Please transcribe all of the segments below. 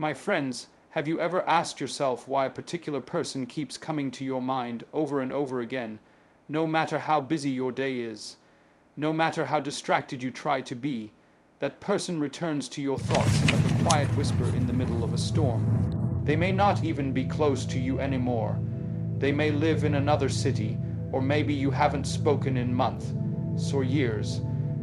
My friends, have you ever asked yourself why a particular person keeps coming to your mind over and over again, no matter how busy your day is, no matter how distracted you try to be? That person returns to your thoughts like a quiet whisper in the middle of a storm. They may not even be close to you anymore. They may live in another city, or maybe you haven't spoken in months or years,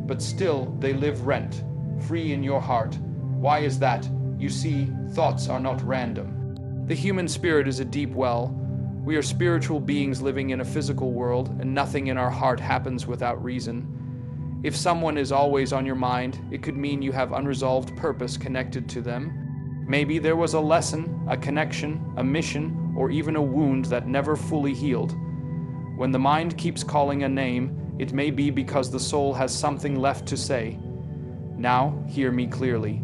but still they live rent free in your heart. Why is that? You see, thoughts are not random. The human spirit is a deep well. We are spiritual beings living in a physical world, and nothing in our heart happens without reason. If someone is always on your mind, it could mean you have unresolved purpose connected to them. Maybe there was a lesson, a connection, a mission, or even a wound that never fully healed. When the mind keeps calling a name, it may be because the soul has something left to say. Now, hear me clearly.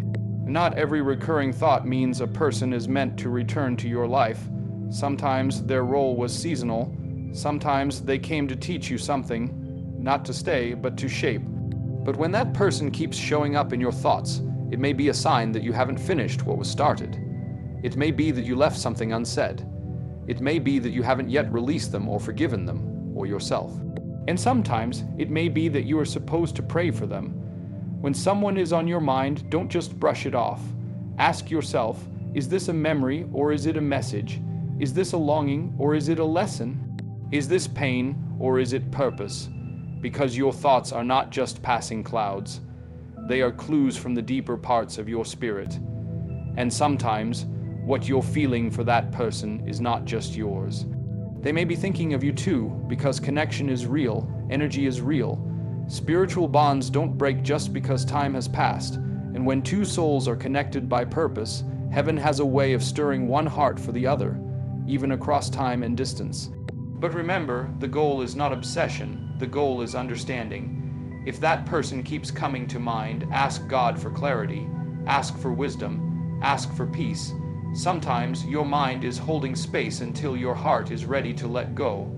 Not every recurring thought means a person is meant to return to your life. Sometimes their role was seasonal. Sometimes they came to teach you something, not to stay, but to shape. But when that person keeps showing up in your thoughts, it may be a sign that you haven't finished what was started. It may be that you left something unsaid. It may be that you haven't yet released them or forgiven them, or yourself. And sometimes it may be that you are supposed to pray for them. When someone is on your mind, don't just brush it off. Ask yourself, is this a memory or is it a message? Is this a longing or is it a lesson? Is this pain or is it purpose? Because your thoughts are not just passing clouds. They are clues from the deeper parts of your spirit. And sometimes, what you're feeling for that person is not just yours. They may be thinking of you too, because connection is real, energy is real. Spiritual bonds don't break just because time has passed, and when two souls are connected by purpose, heaven has a way of stirring one heart for the other, even across time and distance. But remember, the goal is not obsession, the goal is understanding. If that person keeps coming to mind, ask God for clarity, ask for wisdom, ask for peace. Sometimes your mind is holding space until your heart is ready to let go,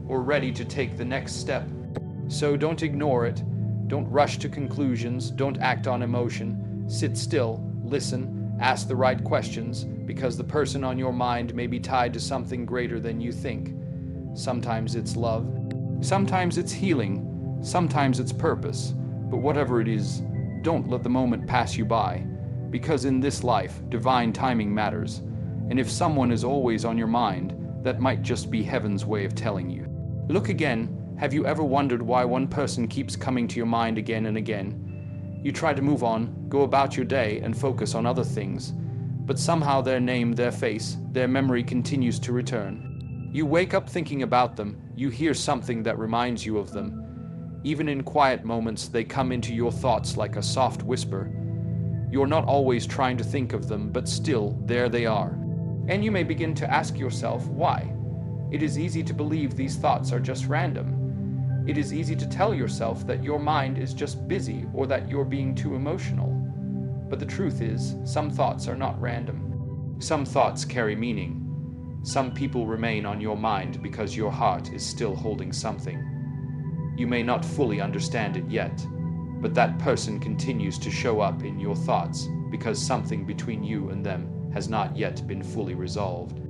or ready to take the next step. So don't ignore it, don't rush to conclusions, don't act on emotion. Sit still, listen, ask the right questions, because the person on your mind may be tied to something greater than you think. Sometimes it's love, sometimes it's healing, sometimes it's purpose. But whatever it is, don't let the moment pass you by, because in this life, divine timing matters. And if someone is always on your mind, that might just be heaven's way of telling you. Look again. Have you ever wondered why one person keeps coming to your mind again and again? You try to move on, go about your day, and focus on other things, but somehow their name, their face, their memory continues to return. You wake up thinking about them, you hear something that reminds you of them. Even in quiet moments, they come into your thoughts like a soft whisper. You're not always trying to think of them, but still, there they are. And you may begin to ask yourself, why? It is easy to believe these thoughts are just random. It is easy to tell yourself that your mind is just busy or that you're being too emotional. But the truth is, some thoughts are not random. Some thoughts carry meaning. Some people remain on your mind because your heart is still holding something. You may not fully understand it yet, but that person continues to show up in your thoughts because something between you and them has not yet been fully resolved.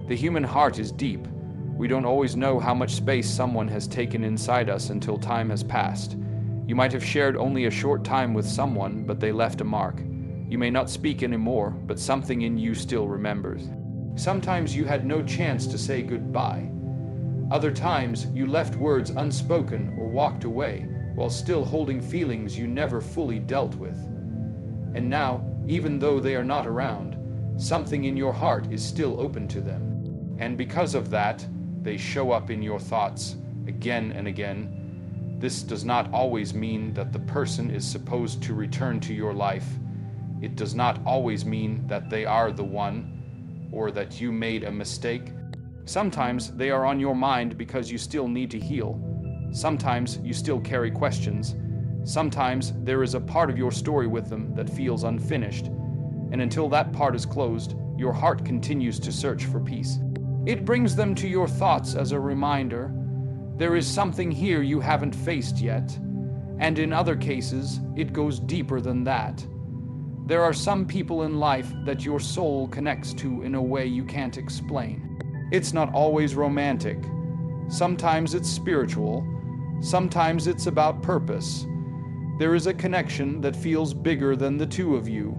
The human heart is deep. We don't always know how much space someone has taken inside us until time has passed. You might have shared only a short time with someone, but they left a mark. You may not speak anymore, but something in you still remembers. Sometimes you had no chance to say goodbye. Other times you left words unspoken or walked away while still holding feelings you never fully dealt with. And now, even though they are not around, something in your heart is still open to them. And because of that, they show up in your thoughts again and again. This does not always mean that the person is supposed to return to your life. It does not always mean that they are the one, or that you made a mistake. Sometimes they are on your mind because you still need to heal. Sometimes you still carry questions. Sometimes there is a part of your story with them that feels unfinished. And until that part is closed, your heart continues to search for peace. It brings them to your thoughts as a reminder. There is something here you haven't faced yet. And in other cases, it goes deeper than that. There are some people in life that your soul connects to in a way you can't explain. It's not always romantic. Sometimes it's spiritual. Sometimes it's about purpose. There is a connection that feels bigger than the two of you.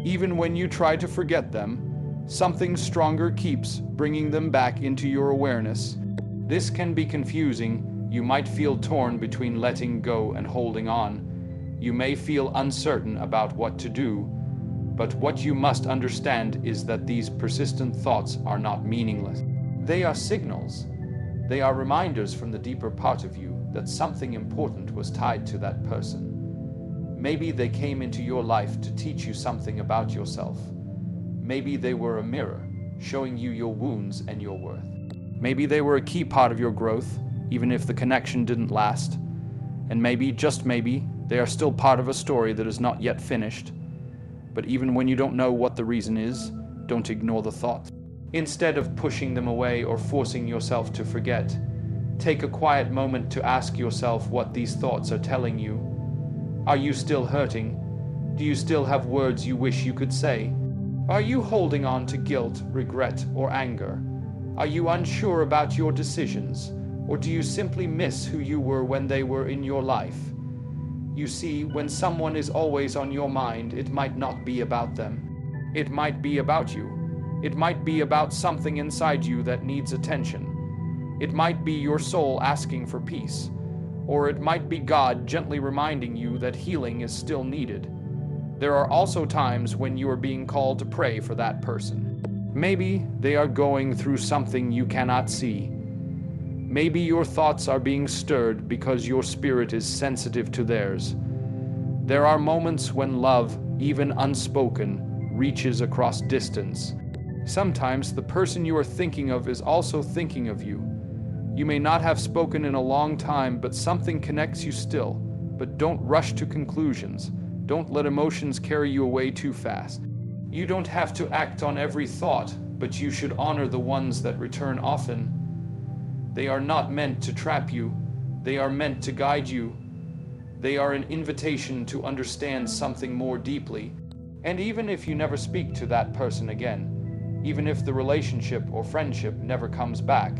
Even when you try to forget them, something stronger keeps bringing them back into your awareness. This can be confusing. You might feel torn between letting go and holding on. You may feel uncertain about what to do, but what you must understand is that these persistent thoughts are not meaningless. They are signals. They are reminders from the deeper part of you that something important was tied to that person. Maybe they came into your life to teach you something about yourself. Maybe they were a mirror, showing you your wounds and your worth. Maybe they were a key part of your growth, even if the connection didn't last. And maybe, just maybe, they are still part of a story that is not yet finished. But even when you don't know what the reason is, don't ignore the thought. Instead of pushing them away or forcing yourself to forget, take a quiet moment to ask yourself what these thoughts are telling you. Are you still hurting? Do you still have words you wish you could say? Are you holding on to guilt, regret, or anger? Are you unsure about your decisions? Or do you simply miss who you were when they were in your life? You see, when someone is always on your mind, it might not be about them. It might be about you. It might be about something inside you that needs attention. It might be your soul asking for peace. Or it might be God gently reminding you that healing is still needed. There are also times when you are being called to pray for that person. Maybe they are going through something you cannot see. Maybe your thoughts are being stirred because your spirit is sensitive to theirs. There are moments when love, even unspoken, reaches across distance. Sometimes the person you are thinking of is also thinking of you. You may not have spoken in a long time, but something connects you still. But don't rush to conclusions. Don't let emotions carry you away too fast. You don't have to act on every thought, but you should honor the ones that return often. They are not meant to trap you. They are meant to guide you. They are an invitation to understand something more deeply. And even if you never speak to that person again, even if the relationship or friendship never comes back,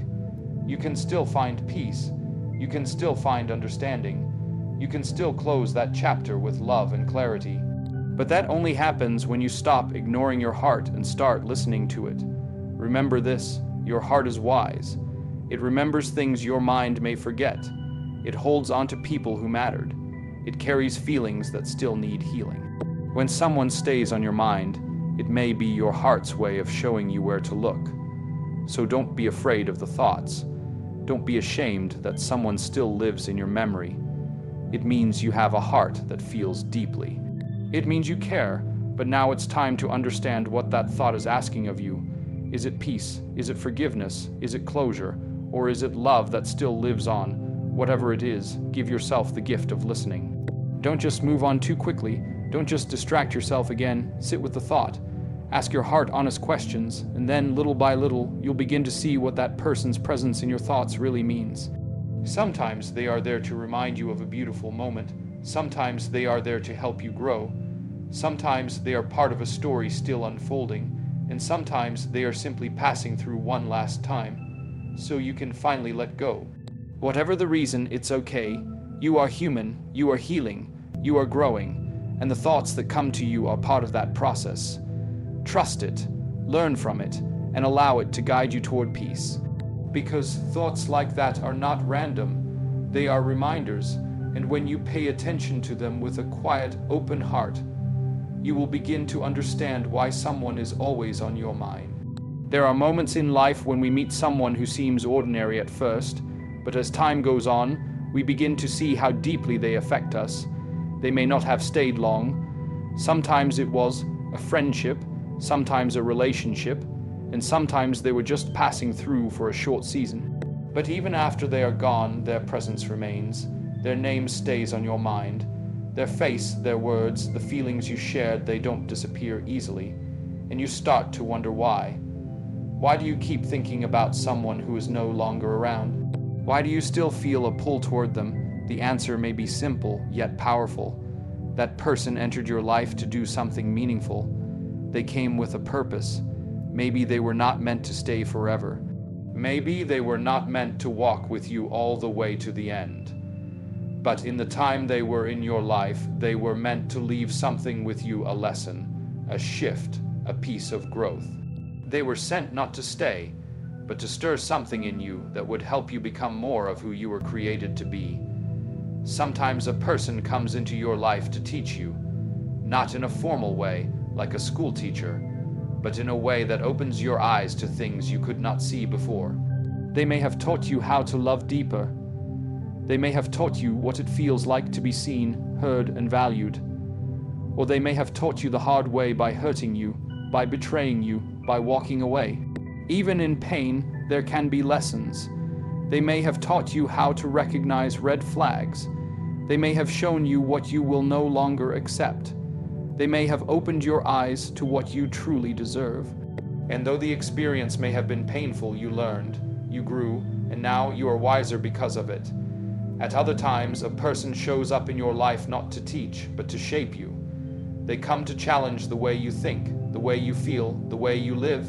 you can still find peace. You can still find understanding. You can still close that chapter with love and clarity. But that only happens when you stop ignoring your heart and start listening to it. Remember this, your heart is wise. It remembers things your mind may forget. It holds on to people who mattered. It carries feelings that still need healing. When someone stays on your mind, it may be your heart's way of showing you where to look. So don't be afraid of the thoughts. Don't be ashamed that someone still lives in your memory. It means you have a heart that feels deeply. It means you care, but now it's time to understand what that thought is asking of you. Is it peace? Is it forgiveness? Is it closure? Or is it love that still lives on? Whatever it is, give yourself the gift of listening. Don't just move on too quickly. Don't just distract yourself again. Sit with the thought. Ask your heart honest questions, and then, little by little, you'll begin to see what that person's presence in your thoughts really means. Sometimes they are there to remind you of a beautiful moment. Sometimes they are there to help you grow. Sometimes they are part of a story still unfolding, and sometimes they are simply passing through one last time, so you can finally let go. Whatever the reason, it's okay. You are human, you are healing, you are growing, and the thoughts that come to you are part of that process. Trust it, learn from it, and allow it to guide you toward peace. Because thoughts like that are not random, they are reminders, and when you pay attention to them with a quiet, open heart, you will begin to understand why someone is always on your mind. There are moments in life when we meet someone who seems ordinary at first, but as time goes on, we begin to see how deeply they affect us. They may not have stayed long. Sometimes it was a friendship, sometimes a relationship, and sometimes they were just passing through for a short season. But even after they are gone, their presence remains. Their name stays on your mind. Their face, their words, the feelings you shared, they don't disappear easily. And you start to wonder why. Why do you keep thinking about someone who is no longer around? Why do you still feel a pull toward them? The answer may be simple, yet powerful. That person entered your life to do something meaningful. They came with a purpose. Maybe they were not meant to stay forever. Maybe they were not meant to walk with you all the way to the end. But in the time they were in your life, they were meant to leave something with you, a lesson, a shift, a piece of growth. They were sent not to stay, but to stir something in you that would help you become more of who you were created to be. Sometimes a person comes into your life to teach you, not in a formal way, like a school teacher, but in a way that opens your eyes to things you could not see before. They may have taught you how to love deeper. They may have taught you what it feels like to be seen, heard, and valued. Or they may have taught you the hard way by hurting you, by betraying you, by walking away. Even in pain, there can be lessons. They may have taught you how to recognize red flags. They may have shown you what you will no longer accept. They may have opened your eyes to what you truly deserve. And though the experience may have been painful, you learned, you grew, and now you are wiser because of it. At other times, a person shows up in your life not to teach, but to shape you. They come to challenge the way you think, the way you feel, the way you live.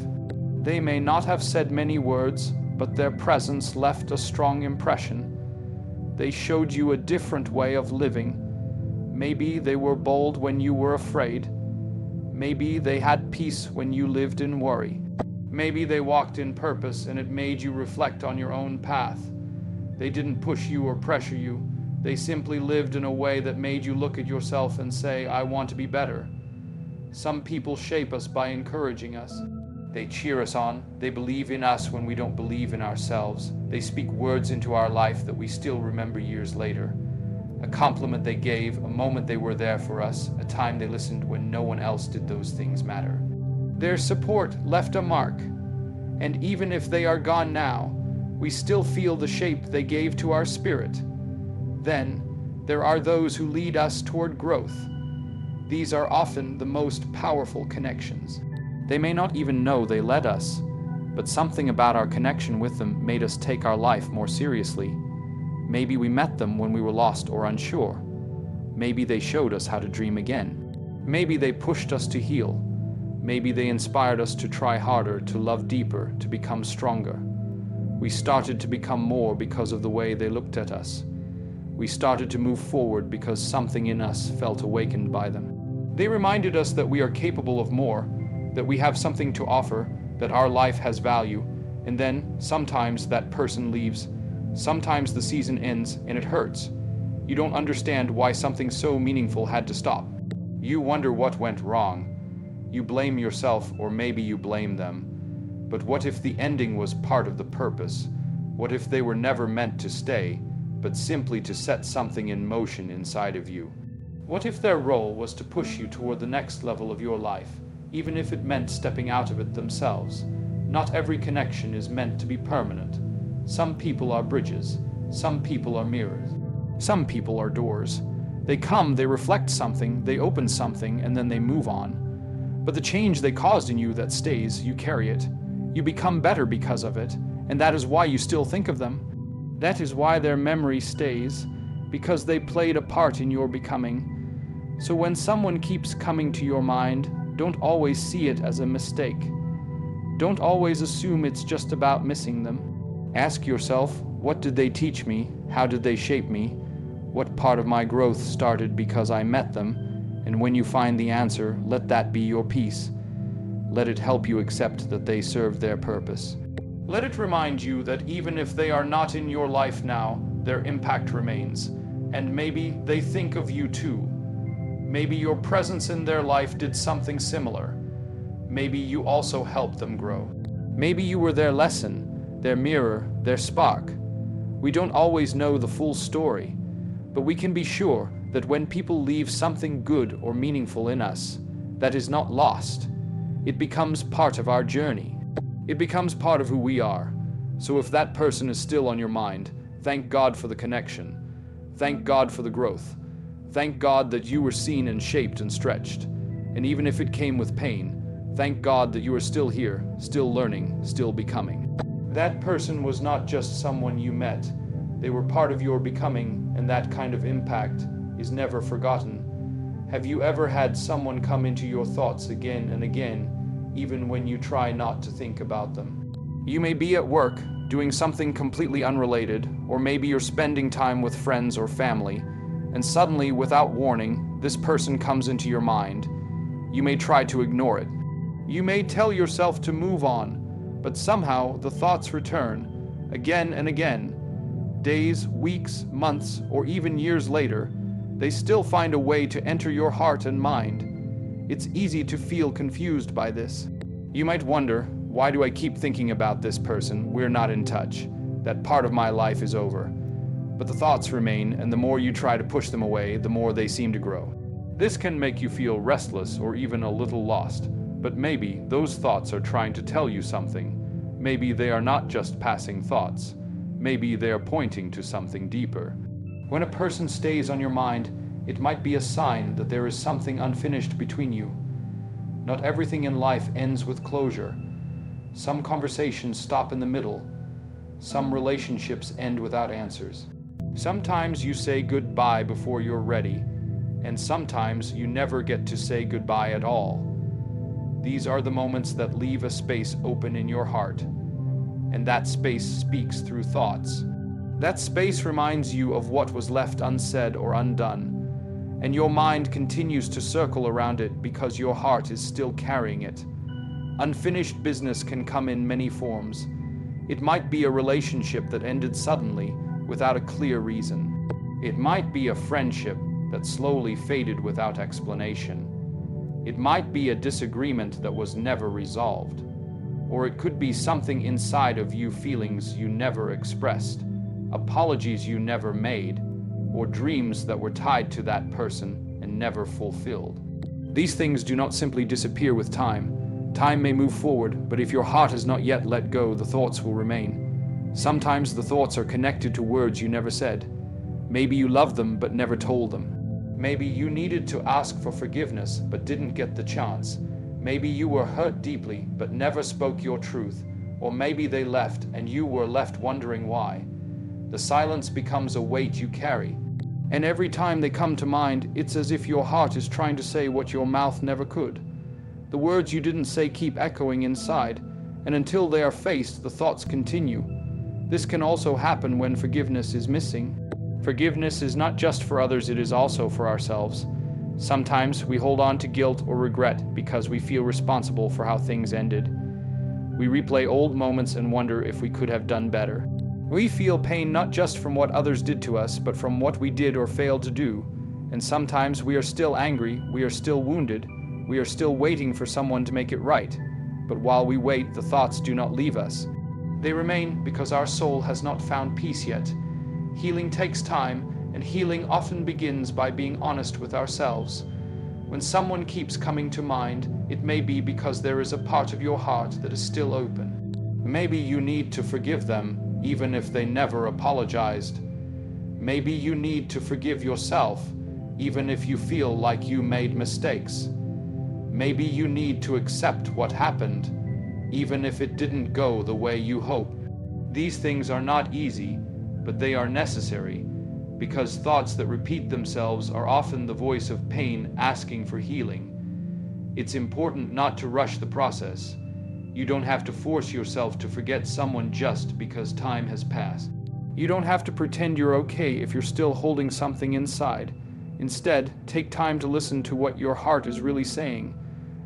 They may not have said many words, but their presence left a strong impression. They showed you a different way of living. Maybe they were bold when you were afraid. Maybe they had peace when you lived in worry. Maybe they walked in purpose and it made you reflect on your own path. They didn't push you or pressure you. They simply lived in a way that made you look at yourself and say, I want to be better. Some people shape us by encouraging us. They cheer us on. They believe in us when we don't believe in ourselves. They speak words into our life that we still remember years later. A compliment they gave, a moment they were there for us, a time they listened when no one else did those things matter. Their support left a mark, and even if they are gone now, we still feel the shape they gave to our spirit. Then, there are those who lead us toward growth. These are often the most powerful connections. They may not even know they led us, but something about our connection with them made us take our life more seriously. Maybe we met them when we were lost or unsure. Maybe they showed us how to dream again. Maybe they pushed us to heal. Maybe they inspired us to try harder, to love deeper, to become stronger. We started to become more because of the way they looked at us. We started to move forward because something in us felt awakened by them. They reminded us that we are capable of more, that we have something to offer, that our life has value, and then sometimes that person leaves. Sometimes the season ends and it hurts. You don't understand why something so meaningful had to stop. You wonder what went wrong. You blame yourself, or maybe you blame them. But what if the ending was part of the purpose? What if they were never meant to stay, but simply to set something in motion inside of you? What if their role was to push you toward the next level of your life, even if it meant stepping out of it themselves? Not every connection is meant to be permanent. Some people are bridges. Some people are mirrors. Some people are doors. They come, they reflect something, they open something, and then they move on. But the change they caused in you that stays, you carry it. You become better because of it, and that is why you still think of them. That is why their memory stays, because they played a part in your becoming. So when someone keeps coming to your mind, don't always see it as a mistake. Don't always assume it's just about missing them. Ask yourself, what did they teach me? How did they shape me? What part of my growth started because I met them? And when you find the answer, let that be your peace. Let it help you accept that they served their purpose. Let it remind you that even if they are not in your life now, their impact remains. And maybe they think of you too. Maybe your presence in their life did something similar. Maybe you also helped them grow. Maybe you were their lesson, their mirror, their spark. We don't always know the full story, but we can be sure that when people leave something good or meaningful in us, that is not lost. It becomes part of our journey. It becomes part of who we are. So if that person is still on your mind, thank God for the connection. Thank God for the growth. Thank God that you were seen and shaped and stretched. And even if it came with pain, thank God that you are still here, still learning, still becoming. That person was not just someone you met. They were part of your becoming, and that kind of impact is never forgotten. Have you ever had someone come into your thoughts again and again, even when you try not to think about them? You may be at work, doing something completely unrelated, or maybe you're spending time with friends or family, and suddenly, without warning, this person comes into your mind. You may try to ignore it. You may tell yourself to move on, but somehow the thoughts return, again and again. Days, weeks, months, or even years later, they still find a way to enter your heart and mind. It's easy to feel confused by this. You might wonder, why do I keep thinking about this person? We're not in touch. That part of my life is over. But the thoughts remain, and the more you try to push them away, the more they seem to grow. This can make you feel restless or even a little lost, but maybe those thoughts are trying to tell you something. Maybe they are not just passing thoughts. Maybe they are pointing to something deeper. When a person stays on your mind, it might be a sign that there is something unfinished between you. Not everything in life ends with closure. Some conversations stop in the middle. Some relationships end without answers. Sometimes you say goodbye before you're ready, and sometimes you never get to say goodbye at all. These are the moments that leave a space open in your heart, and that space speaks through thoughts. That space reminds you of what was left unsaid or undone, and your mind continues to circle around it because your heart is still carrying it. Unfinished business can come in many forms. It might be a relationship that ended suddenly, without a clear reason. It might be a friendship that slowly faded without explanation. It might be a disagreement that was never resolved. Or it could be something inside of you, feelings you never expressed, apologies you never made, or dreams that were tied to that person and never fulfilled. These things do not simply disappear with time. Time may move forward, but if your heart has not yet let go, the thoughts will remain. Sometimes the thoughts are connected to words you never said. Maybe you loved them but never told them. Maybe you needed to ask for forgiveness but didn't get the chance. Maybe you were hurt deeply but never spoke your truth. Or maybe they left and you were left wondering why. The silence becomes a weight you carry. And every time they come to mind, it's as if your heart is trying to say what your mouth never could. The words you didn't say keep echoing inside, and until they are faced, the thoughts continue. This can also happen when forgiveness is missing. Forgiveness is not just for others, it is also for ourselves. Sometimes we hold on to guilt or regret because we feel responsible for how things ended. We replay old moments and wonder if we could have done better. We feel pain not just from what others did to us, but from what we did or failed to do. And sometimes we are still angry, we are still wounded, we are still waiting for someone to make it right. But while we wait, the thoughts do not leave us. They remain because our soul has not found peace yet. Healing takes time, and healing often begins by being honest with ourselves. When someone keeps coming to mind, it may be because there is a part of your heart that is still open. Maybe you need to forgive them, even if they never apologized. Maybe you need to forgive yourself, even if you feel like you made mistakes. Maybe you need to accept what happened, even if it didn't go the way you hoped. These things are not easy, but they are necessary, because thoughts that repeat themselves are often the voice of pain asking for healing. It's important not to rush the process. You don't have to force yourself to forget someone just because time has passed. You don't have to pretend you're okay if you're still holding something inside. Instead, take time to listen to what your heart is really saying.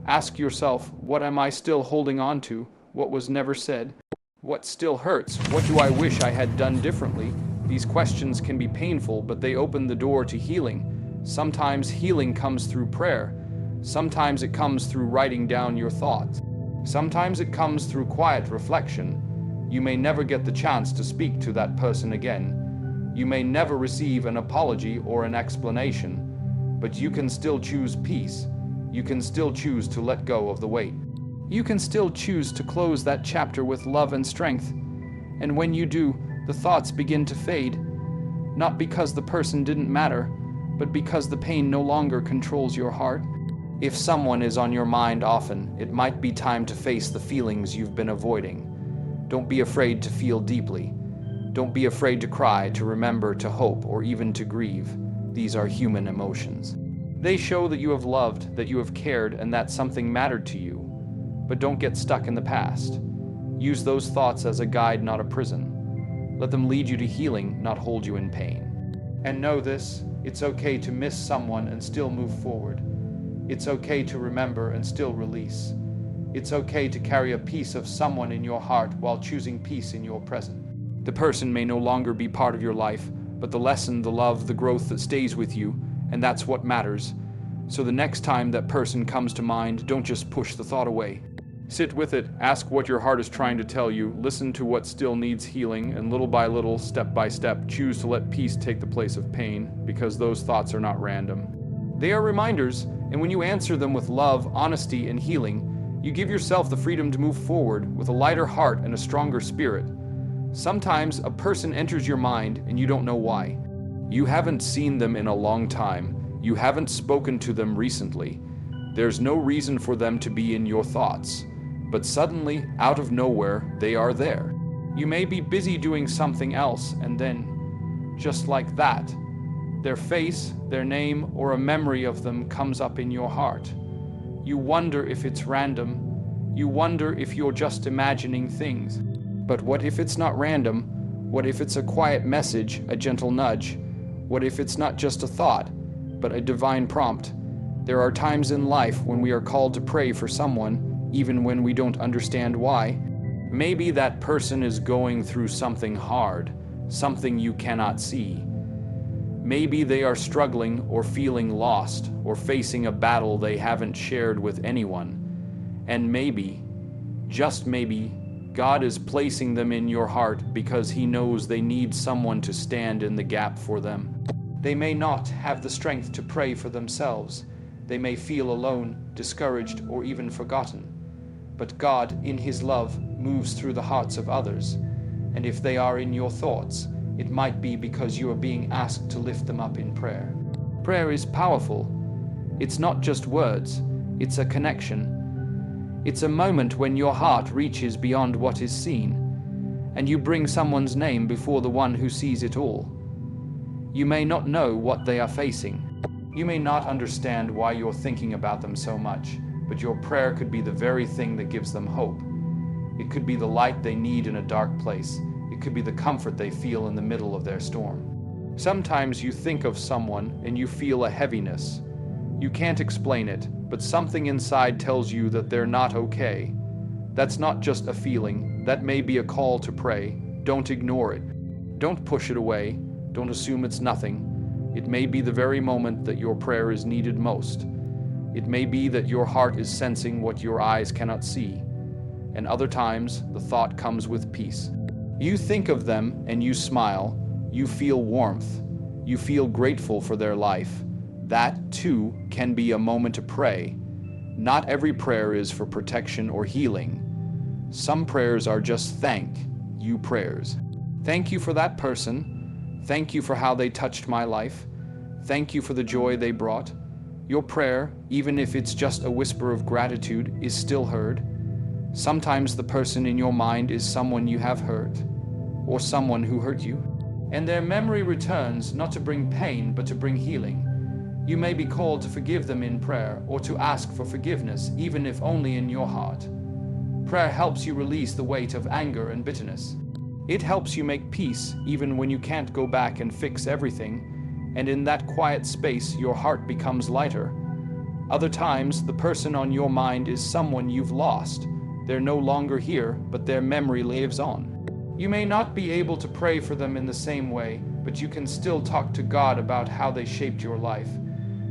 Ask yourself, what am I still holding on to? What was never said? What still hurts? What do I wish I had done differently? These questions can be painful, but they open the door to healing. Sometimes healing comes through prayer. Sometimes it comes through writing down your thoughts. Sometimes it comes through quiet reflection. You may never get the chance to speak to that person again. You may never receive an apology or an explanation, but you can still choose peace. You can still choose to let go of the weight. You can still choose to close that chapter with love and strength. And when you do, the thoughts begin to fade, not because the person didn't matter, but because the pain no longer controls your heart. If someone is on your mind often, it might be time to face the feelings you've been avoiding. Don't be afraid to feel deeply. Don't be afraid to cry, to remember, to hope, or even to grieve. These are human emotions. They show that you have loved, that you have cared, and that something mattered to you. But don't get stuck in the past. Use those thoughts as a guide, not a prison. Let them lead you to healing, not hold you in pain. And know this, it's okay to miss someone and still move forward. It's okay to remember and still release. It's okay to carry a piece of someone in your heart while choosing peace in your present. The person may no longer be part of your life, but the lesson, the love, the growth that stays with you, and that's what matters. So the next time that person comes to mind, don't just push the thought away. Sit with it, ask what your heart is trying to tell you, listen to what still needs healing, and little by little, step by step, choose to let peace take the place of pain, because those thoughts are not random. They are reminders, and when you answer them with love, honesty, and healing, you give yourself the freedom to move forward with a lighter heart and a stronger spirit. Sometimes a person enters your mind and you don't know why. You haven't seen them in a long time. You haven't spoken to them recently. There's no reason for them to be in your thoughts. But suddenly, out of nowhere, they are there. You may be busy doing something else, and then, just like that, their face, their name, or a memory of them comes up in your heart. You wonder if it's random. You wonder if you're just imagining things. But what if it's not random? What if it's a quiet message, a gentle nudge? What if it's not just a thought, but a divine prompt? There are times in life when we are called to pray for someone, even when we don't understand why. Maybe that person is going through something hard, something you cannot see. Maybe they are struggling or feeling lost or facing a battle they haven't shared with anyone. And maybe, just maybe, God is placing them in your heart because He knows they need someone to stand in the gap for them. They may not have the strength to pray for themselves. They may feel alone, discouraged, or even forgotten. But God, in His love, moves through the hearts of others. And if they are in your thoughts, it might be because you are being asked to lift them up in prayer. Prayer is powerful. It's not just words, it's a connection. It's a moment when your heart reaches beyond what is seen, and you bring someone's name before the one who sees it all. You may not know what they are facing. You may not understand why you're thinking about them so much, but your prayer could be the very thing that gives them hope. It could be the light they need in a dark place. It could be the comfort they feel in the middle of their storm. Sometimes you think of someone and you feel a heaviness. You can't explain it, but something inside tells you that they're not okay. That's not just a feeling. That may be a call to pray. Don't ignore it. Don't push it away. Don't assume it's nothing. It may be the very moment that your prayer is needed most. It may be that your heart is sensing what your eyes cannot see. And other times, the thought comes with peace. You think of them and you smile. You feel warmth. You feel grateful for their life. That, too, can be a moment to pray. Not every prayer is for protection or healing. Some prayers are just thank you prayers. Thank you for that person. Thank you for how they touched my life. Thank you for the joy they brought. Your prayer, even if it's just a whisper of gratitude, is still heard. Sometimes the person in your mind is someone you have hurt, or someone who hurt you. And their memory returns not to bring pain, but to bring healing. You may be called to forgive them in prayer, or to ask for forgiveness, even if only in your heart. Prayer helps you release the weight of anger and bitterness. It helps you make peace, even when you can't go back and fix everything, and in that quiet space, your heart becomes lighter. Other times, the person on your mind is someone you've lost. They're no longer here, but their memory lives on. You may not be able to pray for them in the same way, but you can still talk to God about how they shaped your life.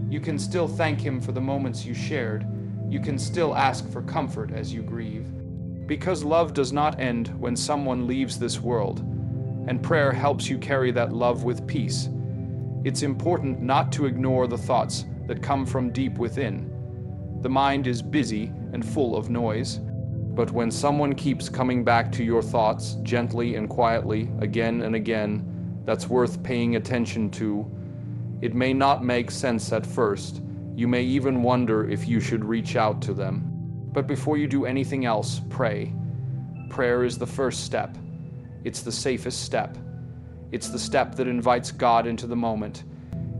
You can still thank Him for the moments you shared. You can still ask for comfort as you grieve. Because love does not end when someone leaves this world, and prayer helps you carry that love with peace. It's important not to ignore the thoughts that come from deep within. The mind is busy and full of noise. But when someone keeps coming back to your thoughts gently and quietly, again and again, that's worth paying attention to. It may not make sense at first. You may even wonder if you should reach out to them. But before you do anything else, pray. Prayer is the first step. It's the safest step. It's the step that invites God into the moment.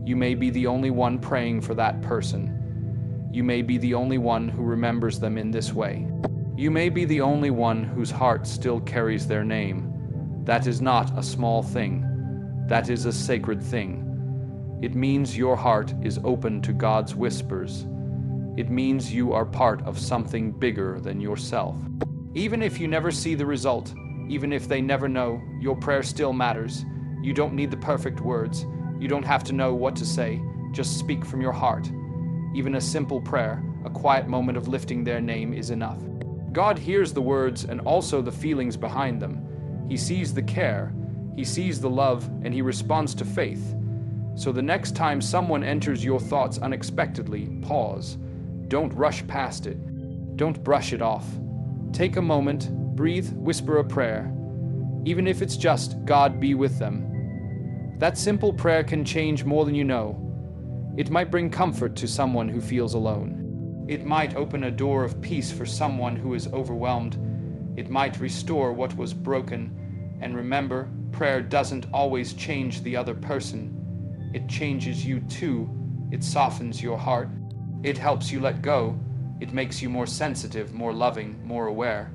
You may be the only one praying for that person. You may be the only one who remembers them in this way. You may be the only one whose heart still carries their name. That is not a small thing. That is a sacred thing. It means your heart is open to God's whispers. It means you are part of something bigger than yourself. Even if you never see the result, even if they never know, your prayer still matters. You don't need the perfect words. You don't have to know what to say. Just speak from your heart. Even a simple prayer, a quiet moment of lifting their name is enough. God hears the words and also the feelings behind them. He sees the care, He sees the love, and He responds to faith. So the next time someone enters your thoughts unexpectedly, pause. Don't rush past it. Don't brush it off. Take a moment, breathe, whisper a prayer. Even if it's just, God be with them. That simple prayer can change more than you know. It might bring comfort to someone who feels alone. It might open a door of peace for someone who is overwhelmed. It might restore what was broken. And remember, prayer doesn't always change the other person. It changes you too. It softens your heart. It helps you let go. It makes you more sensitive, more loving, more aware.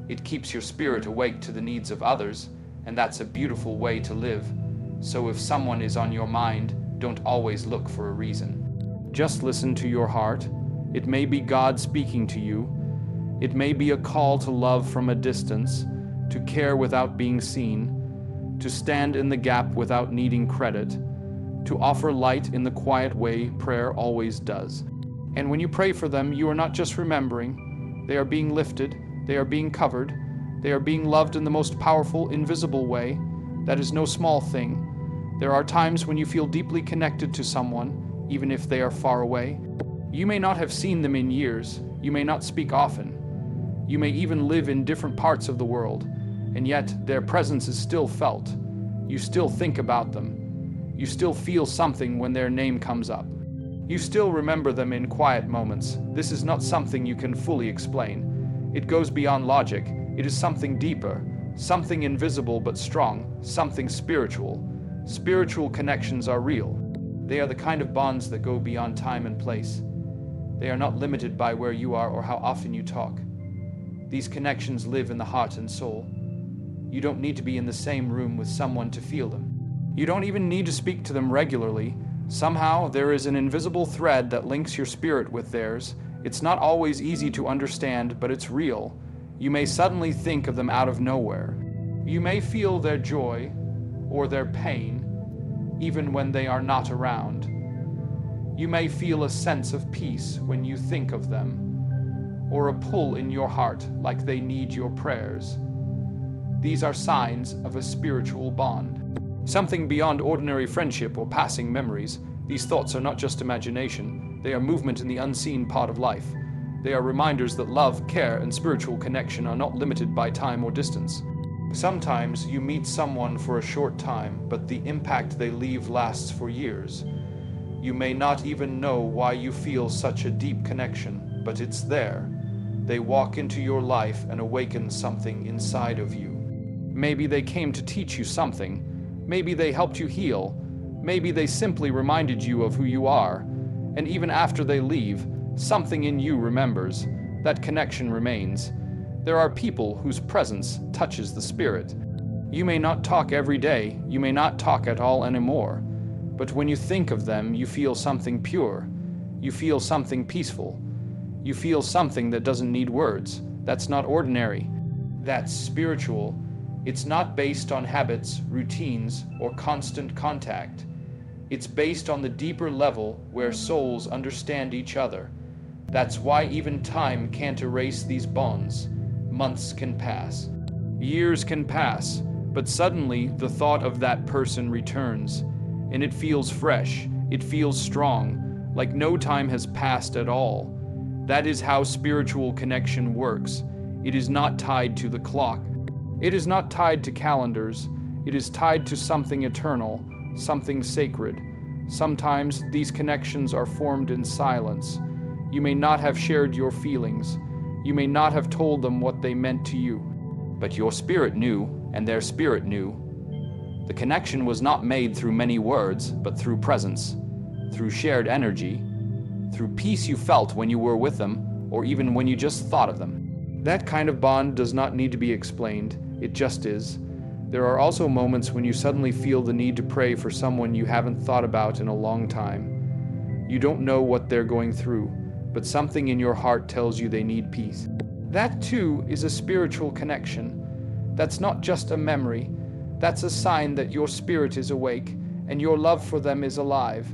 It keeps your spirit awake to the needs of others, and that's a beautiful way to live. So if someone is on your mind, don't always look for a reason. Just listen to your heart. It may be God speaking to you. It may be a call to love from a distance, to care without being seen, to stand in the gap without needing credit, to offer light in the quiet way prayer always does. And when you pray for them, you are not just remembering. They are being lifted. They are being covered. They are being loved in the most powerful, invisible way. That is no small thing. There are times when you feel deeply connected to someone, even if they are far away. You may not have seen them in years. You may not speak often. You may even live in different parts of the world, and yet their presence is still felt. You still think about them. You still feel something when their name comes up. You still remember them in quiet moments. This is not something you can fully explain. It goes beyond logic. It is something deeper, something invisible but strong, something spiritual. Spiritual connections are real. They are the kind of bonds that go beyond time and place. They are not limited by where you are or how often you talk. These connections live in the heart and soul. You don't need to be in the same room with someone to feel them. You don't even need to speak to them regularly. Somehow, there is an invisible thread that links your spirit with theirs. It's not always easy to understand, but it's real. You may suddenly think of them out of nowhere. You may feel their joy or their pain, even when they are not around. You may feel a sense of peace when you think of them, or a pull in your heart like they need your prayers. These are signs of a spiritual bond. Something beyond ordinary friendship or passing memories. These thoughts are not just imagination. They are movement in the unseen part of life. They are reminders that love, care, and spiritual connection are not limited by time or distance. Sometimes you meet someone for a short time, but the impact they leave lasts for years. You may not even know why you feel such a deep connection, but it's there. They walk into your life and awaken something inside of you. Maybe they came to teach you something. Maybe they helped you heal. Maybe they simply reminded you of who you are. And even after they leave, something in you remembers. That connection remains. There are people whose presence touches the spirit. You may not talk every day. You may not talk at all anymore. But when you think of them, you feel something pure. You feel something peaceful. You feel something that doesn't need words. That's not ordinary. That's spiritual. It's not based on habits, routines, or constant contact. It's based on the deeper level where souls understand each other. That's why even time can't erase these bonds. Months can pass. Years can pass, but suddenly the thought of that person returns, and it feels fresh, it feels strong, like no time has passed at all. That is how spiritual connection works. It is not tied to the clock. It is not tied to calendars. It is tied to something eternal, something sacred. Sometimes these connections are formed in silence. You may not have shared your feelings. You may not have told them what they meant to you. But your spirit knew, and their spirit knew. The connection was not made through many words, but through presence. through shared energy, through peace you felt when you were with them, or even when you just thought of them. That kind of bond does not need to be explained, it just is. There are also moments when you suddenly feel the need to pray for someone you haven't thought about in a long time. You don't know what they're going through, but something in your heart tells you they need peace. That too is a spiritual connection. That's not just a memory. That's a sign that your spirit is awake and your love for them is alive.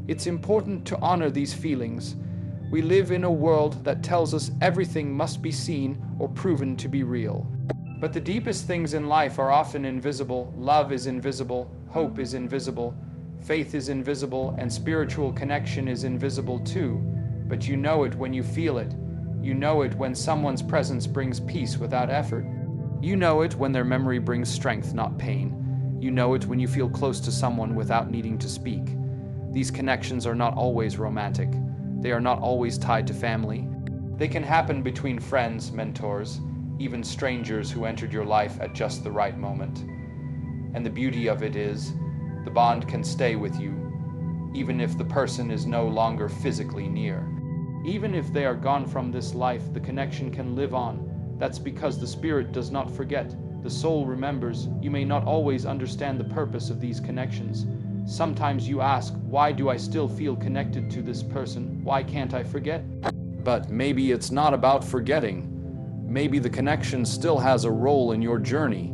It's important to honor these feelings. We live in a world that tells us everything must be seen or proven to be real. But the deepest things in life are often invisible. Love is invisible, hope is invisible, faith is invisible, and spiritual connection is invisible too. But you know it when you feel it. You know it when someone's presence brings peace without effort. You know it when their memory brings strength, not pain. You know it when you feel close to someone without needing to speak. These connections are not always romantic. They are not always tied to family. They can happen between friends, mentors, even strangers who entered your life at just the right moment. And the beauty of it is, the bond can stay with you, even if the person is no longer physically near. Even if they are gone from this life, the connection can live on. That's because the spirit does not forget. The soul remembers. You may not always understand the purpose of these connections. Sometimes you ask, why do I still feel connected to this person? Why can't I forget? But maybe it's not about forgetting. Maybe the connection still has a role in your journey.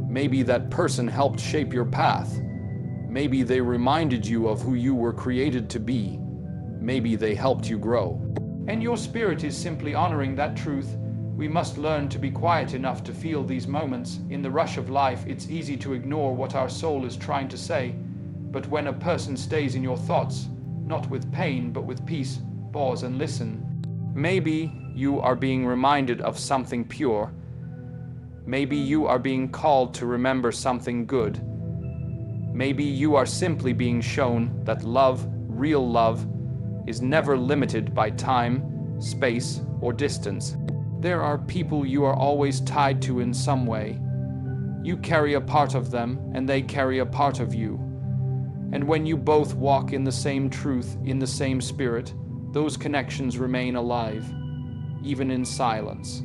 Maybe that person helped shape your path. Maybe they reminded you of who you were created to be. Maybe they helped you grow. And your spirit is simply honoring that truth. We must learn to be quiet enough to feel these moments. In the rush of life, it's easy to ignore what our soul is trying to say. But when a person stays in your thoughts, not with pain, but with peace, pause and listen. Maybe you are being reminded of something pure. Maybe you are being called to remember something good. Maybe you are simply being shown that love, real love, is never limited by time, space, or distance. There are people you are always tied to in some way. You carry a part of them, and they carry a part of you. And when you both walk in the same truth, in the same spirit, those connections remain alive, even in silence.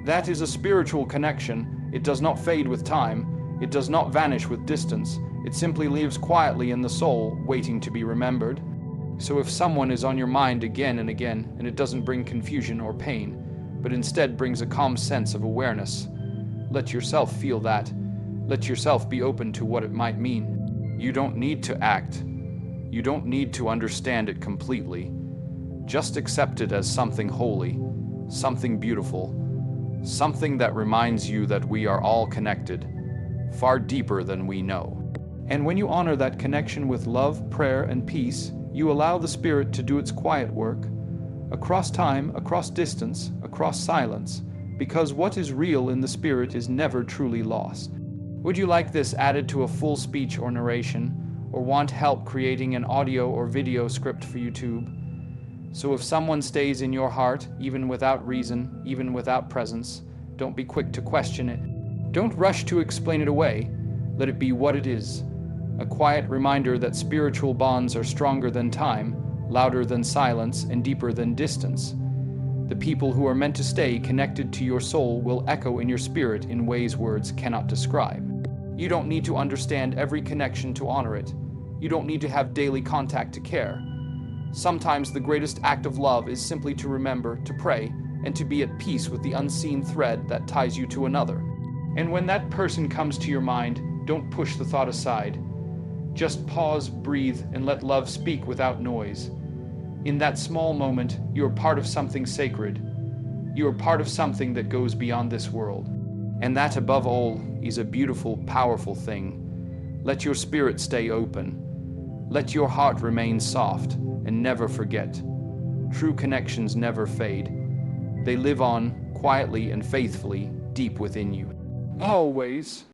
That is a spiritual connection. It does not fade with time. It does not vanish with distance. It simply lives quietly in the soul, waiting to be remembered. So if someone is on your mind again and again, and it doesn't bring confusion or pain, but instead brings a calm sense of awareness, let yourself feel that. Let yourself be open to what it might mean. You don't need to act. You don't need to understand it completely. Just accept it as something holy, something beautiful, something that reminds you that we are all connected, far deeper than we know. And when you honor that connection with love, prayer, and peace, you allow the spirit to do its quiet work, across time, across distance, across silence, because what is real in the spirit is never truly lost. Would you like this added to a full speech or narration, or want help creating an audio or video script for YouTube? So if someone stays in your heart, even without reason, even without presence, don't be quick to question it. Don't rush to explain it away. Let it be what it is. A quiet reminder that spiritual bonds are stronger than time, louder than silence, and deeper than distance. The people who are meant to stay connected to your soul will echo in your spirit in ways words cannot describe. You don't need to understand every connection to honor it. You don't need to have daily contact to care. Sometimes the greatest act of love is simply to remember, to pray, and to be at peace with the unseen thread that ties you to another. And when that person comes to your mind, don't push the thought aside. Just pause, breathe, and let love speak without noise. In that small moment, you are part of something sacred. You are part of something that goes beyond this world. And that, above all, is a beautiful, powerful thing. Let your spirit stay open. Let your heart remain soft, and never forget. True connections never fade. They live on, quietly and faithfully, deep within you. Always.